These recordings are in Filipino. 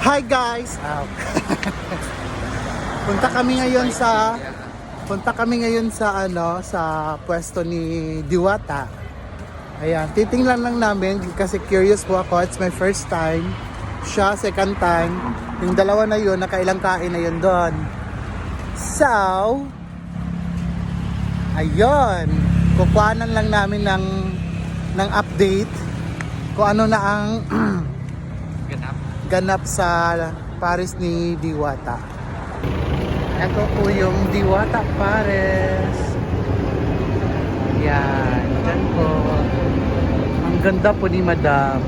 Hi guys! Punta kami ngayon sa sa pwesto ni Diwata. Ayan, titingnan lang namin kasi curious po ako. It's my first time. Siya second time. Yung dalawa na yun, nakailang kain na yun doon. So, ayun. Kukuhanan lang namin ng update kung ano na ang ganap sa Paris ni Diwata. Ito po yung Diwata Paris. Yan, yan po. Ang ganda po ni Madam.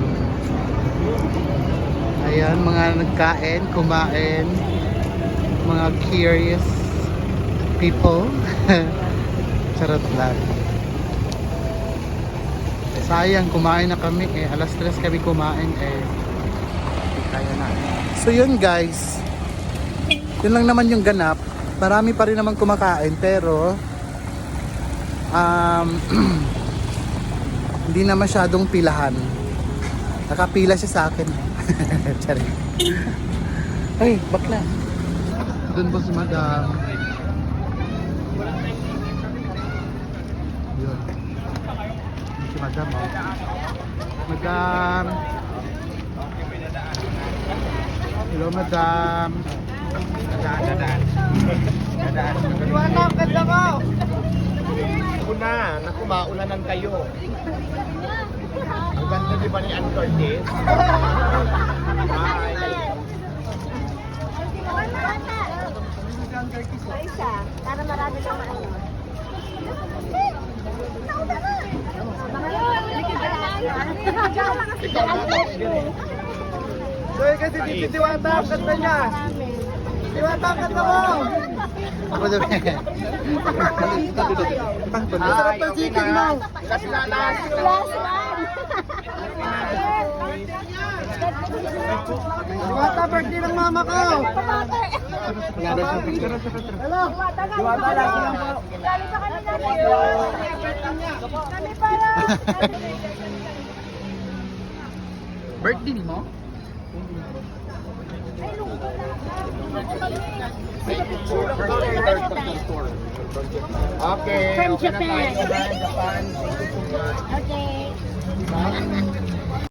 Ayan, mga nagkain, kumain, mga curious people. Charot lang. Sayang, kumain na kami alas 3 kami kumain kaya na. So yun guys, yun lang naman yung ganap. Marami pa rin naman kumakain pero hindi na masyadong pilahan. Nakapila siya sa akin. Sorry. Ay, bakla. Doon po si Madam. Yun. Si Madam. Madam. Hello, Madam. Dadaan. Iwana, ang ganda mo! Una, naku, maulanan kayo. Ang ganda di ba ni Ann Cortez? Hi. Isa, para marami lang ano. So, kasi si Diwata, ang ganda niya! Diwata, ang ganda mo! Ako daw. Masarap ng chicken mo! Last na. Last one. Diwata, birthday ng mama ko! Hello! Diwata, last lang po! Galing sa kanila kami para. Birthday ni mo? Okay. From okay na Japan. tayo. Japan. Thank you so much. Okay.